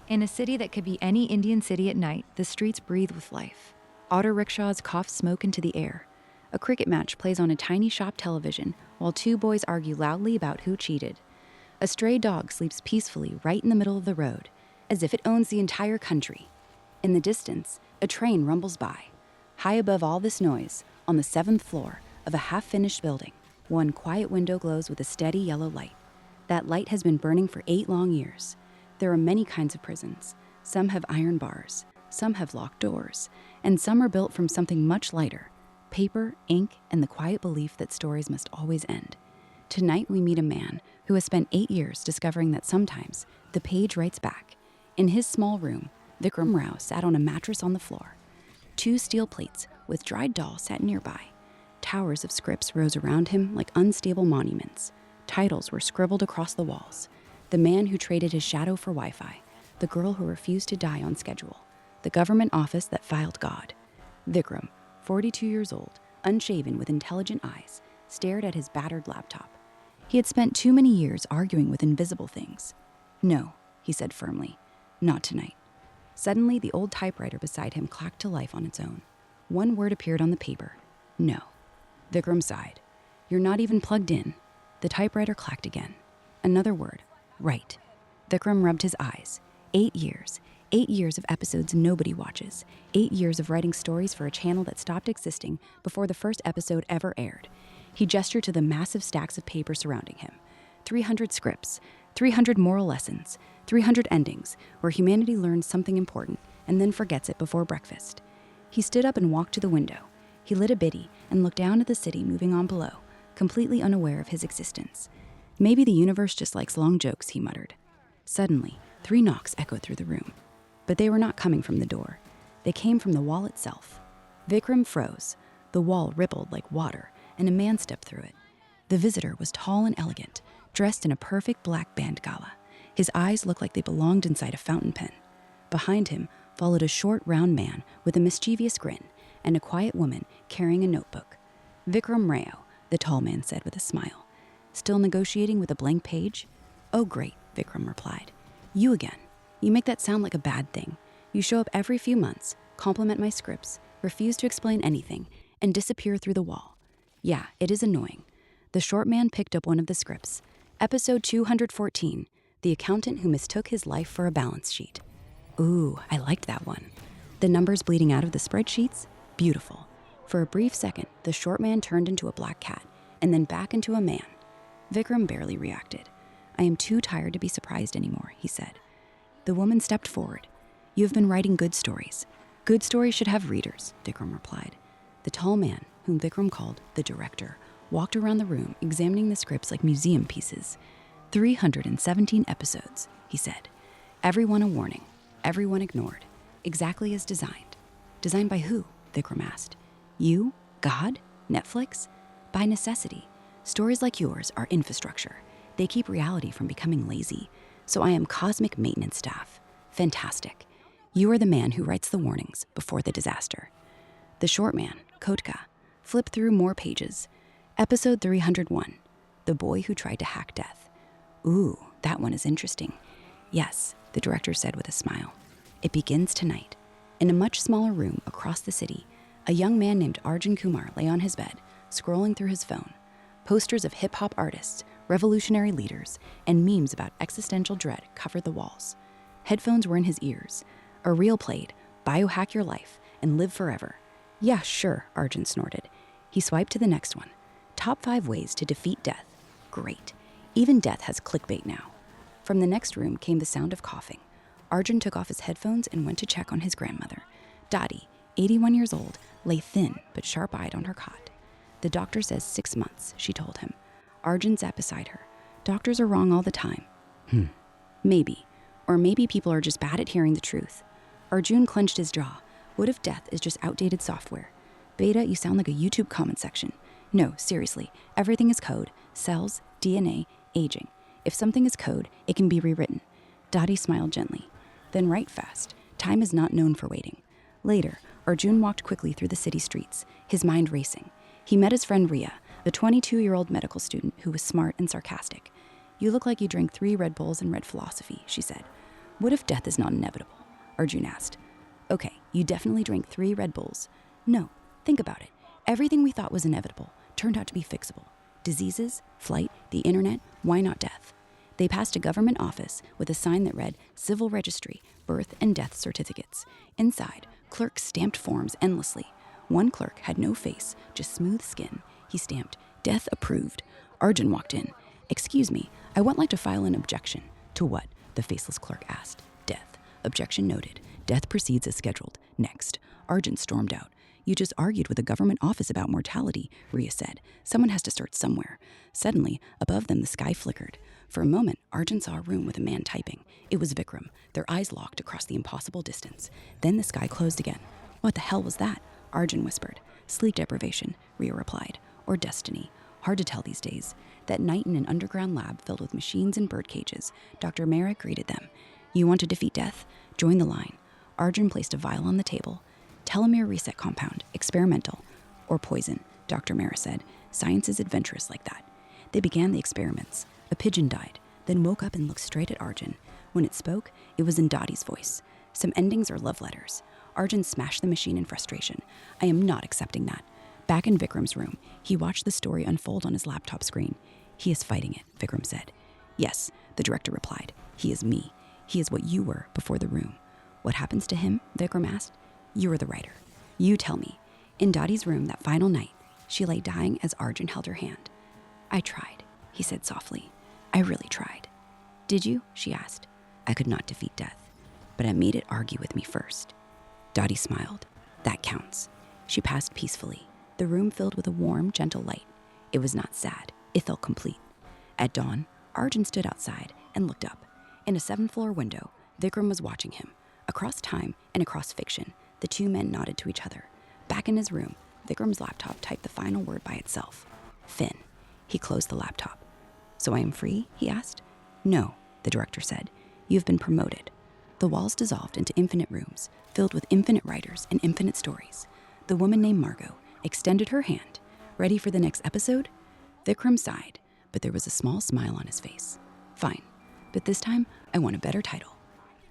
In a city that could be any Indian city at night, the streets breathe with life. Auto rickshaws cough smoke into the air. A cricket match plays on a tiny shop television while two boys argue loudly about who cheated. A stray dog sleeps peacefully right in the middle of the road, as if it owns the entire country. In the distance, a train rumbles by. High above all this noise, on the 7th floor of a half-finished building, one quiet window glows with a steady yellow light. That light has been burning for 8 long years. There are many kinds of prisons. Some have iron bars, some have locked doors, and some are built from something much lighter: paper, ink, and the quiet belief that stories must always end. Tonight we meet a man who has spent 8 years discovering that sometimes the page writes back. In his small room, Vikram Rao sat on a mattress on the floor. 2 steel plates with dried dal sat nearby. Towers of scripts rose around him like unstable monuments. Titles were scribbled across the walls. The man who traded his shadow for Wi-Fi. The girl who refused to die on schedule. The government office that filed God. Vikram, 42 years old, unshaven with intelligent eyes, stared at his battered laptop. He had spent too many years arguing with invisible things. "No," he said firmly, "not tonight." Suddenly, the old typewriter beside him clacked to life on its own. One word appeared on the paper: "No." Vikram sighed. "You're not even plugged in." The typewriter clacked again. Another word: "Right." Vikram rubbed his eyes. 8 years. 8 years of episodes nobody watches. 8 years of writing stories for a channel that stopped existing before the first episode ever aired. He gestured to the massive stacks of paper surrounding him. 300 scripts, 300 moral lessons, 300 endings where humanity learns something important and then forgets it before breakfast. He stood up and walked to the window. He lit a biddy and looked down at the city moving on below, completely unaware of his existence. "Maybe the universe just likes long jokes," he muttered. Suddenly, 3 knocks echoed through the room. But they were not coming from the door. They came from the wall itself. Vikram froze. The wall rippled like water, and a man stepped through it. The visitor was tall and elegant, dressed in a perfect black band gala. His eyes looked like they belonged inside a fountain pen. Behind him followed a short, round man with a mischievous grin and a quiet woman carrying a notebook. "Vikram Rao," the tall man said with a smile. "Still negotiating with a blank page?" "Oh, great," Vikram replied. "You again. You make that sound like a bad thing. You show up every few months, compliment my scripts, refuse to explain anything, and disappear through the wall. Yeah, it is annoying." The short man picked up one of the scripts. Episode 214, The Accountant Who Mistook His Life for a Balance Sheet. Ooh, I liked that one. The numbers bleeding out of the spreadsheets? Beautiful. For a brief second, the short man turned into a black cat, and then back into a man. Vikram barely reacted. "I am too tired to be surprised anymore," he said. The woman stepped forward. "You have been writing good stories. Good stories should have readers," Vikram replied. The tall man, whom Vikram called the director, walked around the room examining the scripts like museum pieces. 317 episodes, he said. Everyone a warning, everyone ignored, exactly as designed. Designed by who? Vikram asked. You? God? Netflix? By necessity. Stories like yours are infrastructure. They keep reality from becoming lazy. So I am cosmic maintenance staff. Fantastic. You are the man who writes the warnings before the disaster. The short man, Kotka, flipped through more pages. Episode 301, The Boy Who Tried to Hack Death. Ooh, that one is interesting. Yes, the director said with a smile. It begins tonight. In a much smaller room across the city, a young man named Arjun Kumar lay on his bed, scrolling through his phone. Posters of hip-hop artists, revolutionary leaders, and memes about existential dread covered the walls. Headphones were in his ears. A reel played, Biohack Your Life and Live Forever. Yeah, sure, Arjun snorted. He swiped to the next one. Top 5 ways to defeat death. Great. Even death has clickbait now. From the next room came the sound of coughing. Arjun took off his headphones and went to check on his grandmother. Dottie, 81 years old, lay thin but sharp-eyed on her cot. The doctor says 6 months, she told him. Arjun sat beside her. Doctors are wrong all the time. Maybe. Or maybe people are just bad at hearing the truth. Arjun clenched his jaw. What if death is just outdated software? Beta, you sound like a YouTube comment section. No, seriously, everything is code. Cells, DNA, aging. If something is code, it can be rewritten. Dottie smiled gently. Then write fast. Time is not known for waiting. Later, Arjun walked quickly through the city streets, his mind racing. He met his friend Ria, a 22-year-old medical student who was smart and sarcastic. You look like you drank 3 Red Bulls and read philosophy, she said. What if death is not inevitable? Arjun asked. Okay, you definitely drank 3 Red Bulls. No, think about it. Everything we thought was inevitable turned out to be fixable. Diseases, flight, the internet, why not death? They passed a government office with a sign that read Civil Registry, Birth and Death Certificates. Inside, clerks stamped forms endlessly. One clerk had no face, just smooth skin. He stamped, Death approved. Arjun walked in. Excuse me, I would like to file an objection. To what? The faceless clerk asked. Death. Objection noted. Death proceeds as scheduled. Next. Arjun stormed out. You just argued with a government office about mortality, Rhea said. Someone has to start somewhere. Suddenly, above them, the sky flickered. For a moment, Arjun saw a room with a man typing. It was Vikram. Their eyes locked across the impossible distance. Then the sky closed again. What the hell was that? Arjun whispered. Sleep deprivation, Rhea replied. Or destiny. Hard to tell these days. That night in an underground lab filled with machines and bird cages, Dr. Merrick greeted them. You want to defeat death? Join the line. Arjun placed a vial on the table. Telomere reset compound, experimental. Or poison, Dr. Merrick said. Science is adventurous like that. They began the experiments. A pigeon died, then woke up and looked straight at Arjun. When it spoke, it was in Dottie's voice. Some endings are love letters. Arjun smashed the machine in frustration. I am not accepting that. Back in Vikram's room, he watched the story unfold on his laptop screen. He is fighting it, Vikram said. Yes, the director replied. He is me. He is what you were before the room. What happens to him? Vikram asked. You are the writer. You tell me. In Dottie's room that final night, she lay dying as Arjun held her hand. I tried, he said softly. I really tried. Did you? She asked. I could not defeat death, but I made it argue with me first. Dottie smiled. That counts. She passed peacefully, the room filled with a warm, gentle light. It was not sad. It felt complete. At dawn, Arjun stood outside and looked up. In a 7th-floor window, Vikram was watching him. Across time and across fiction, the two men nodded to each other. Back in his room, Vikram's laptop typed the final word by itself. Finn. He closed the laptop. So I am free? He asked. No, the director said. You've been promoted. The walls dissolved into infinite rooms, filled with infinite writers and infinite stories. The woman named Margot extended her hand. Ready for the next episode? Vikram sighed, but there was a small smile on his face. Fine, but this time I want a better title.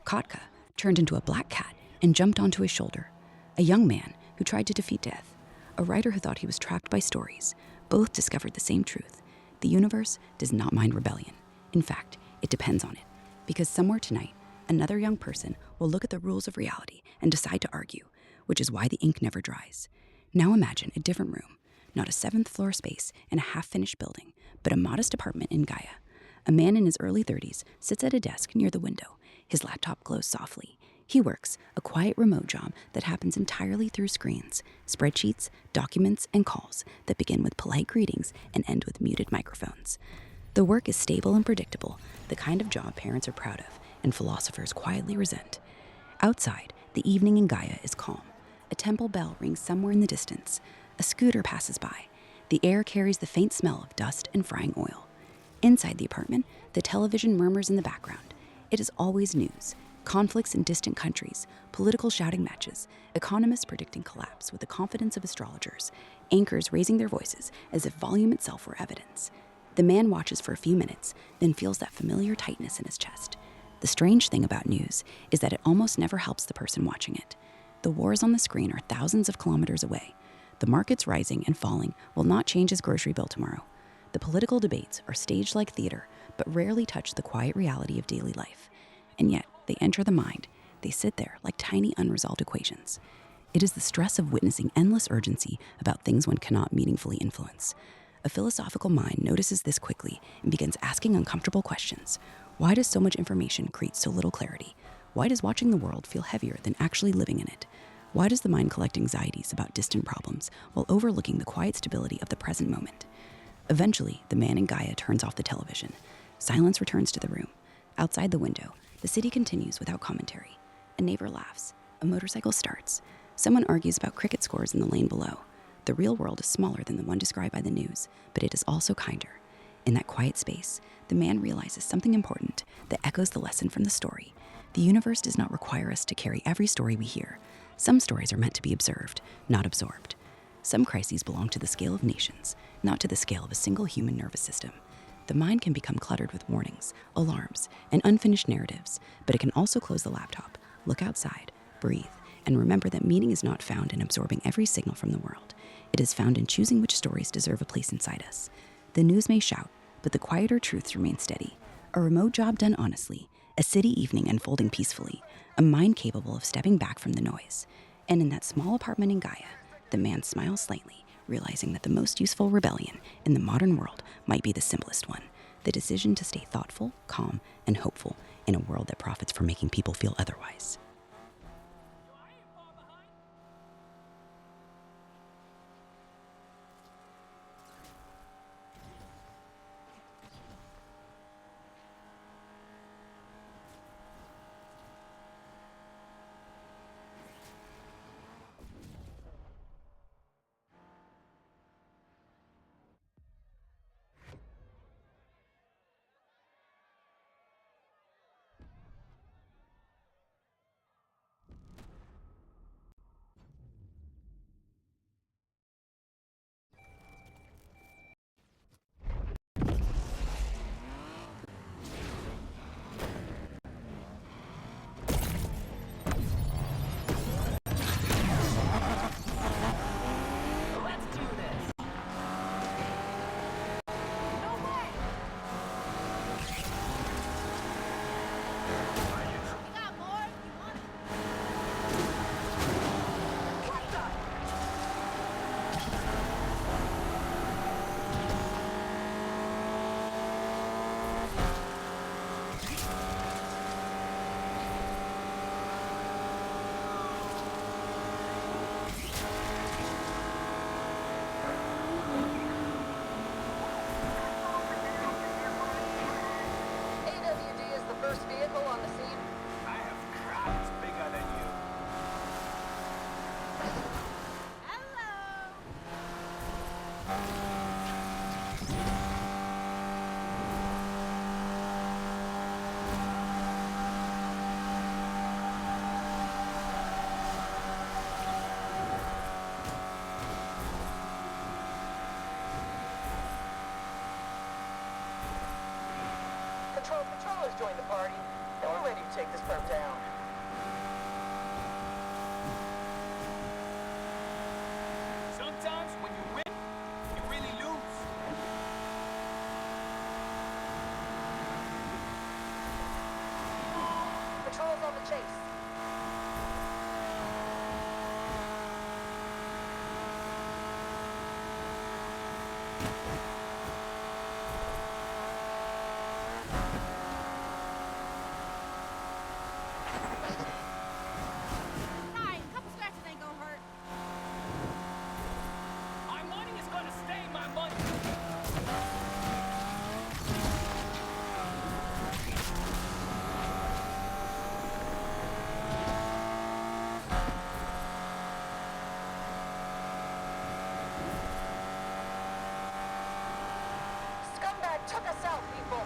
Kotka turned into a black cat and jumped onto his shoulder. A young man who tried to defeat death. A writer who thought he was trapped by stories. Both discovered the same truth. The universe does not mind rebellion. In fact, it depends on it. Because somewhere tonight, another young person will look at the rules of reality and decide to argue, which is why the ink never dries. Now imagine a different room, not a 7th-floor space in a half-finished building, but a modest apartment in Gaia. A man in his early 30s sits at a desk near the window. His laptop glows softly. He works a quiet remote job that happens entirely through screens, spreadsheets, documents, and calls that begin with polite greetings and end with muted microphones. The work is stable and predictable, the kind of job parents are proud of and philosophers quietly resent. Outside, the evening in Gaia is calm. A temple bell rings somewhere in the distance. A scooter passes by. The air carries the faint smell of dust and frying oil. Inside the apartment, the television murmurs in the background. It is always news. Conflicts in distant countries, political shouting matches, economists predicting collapse with the confidence of astrologers, anchors raising their voices as if volume itself were evidence. The man watches for a few minutes, then feels that familiar tightness in his chest. The strange thing about news is that it almost never helps the person watching it. The wars on the screen are thousands of kilometers away. The markets rising and falling will not change his grocery bill tomorrow. The political debates are staged like theater, but rarely touch the quiet reality of daily life. And yet, they enter the mind. They sit there like tiny unresolved equations. It is the stress of witnessing endless urgency about things one cannot meaningfully influence. A philosophical mind notices this quickly and begins asking uncomfortable questions. Why does so much information create so little clarity? Why does watching the world feel heavier than actually living in it? Why does the mind collect anxieties about distant problems while overlooking the quiet stability of the present moment? Eventually, the man in Gaia turns off the television. Silence returns to the room. Outside the window, the city continues without commentary. A neighbor laughs. A motorcycle starts. Someone argues about cricket scores in the lane below. The real world is smaller than the one described by the news, but it is also kinder. In that quiet space, the man realizes something important that echoes the lesson from the story. The universe does not require us to carry every story we hear. Some stories are meant to be observed, not absorbed. Some crises belong to the scale of nations, not to the scale of a single human nervous system. The mind can become cluttered with warnings, alarms, and unfinished narratives, but it can also close the laptop, look outside, breathe, and remember that meaning is not found in absorbing every signal from the world. It is found in choosing which stories deserve a place inside us. The news may shout, but the quieter truths remain steady. A remote job done honestly, a city evening unfolding peacefully, a mind capable of stepping back from the noise. And in that small apartment in Gaia, the man smiles slightly, realizing that the most useful rebellion in the modern world might be the simplest one: the decision to stay thoughtful, calm, and hopeful in a world that profits from making people feel otherwise. Patrollers joined the party, and we're ready to take this firm down. Sometimes when you win, you really lose. Patrol's on the chase. My money is gonna stay my money. Scumbag took us out, people.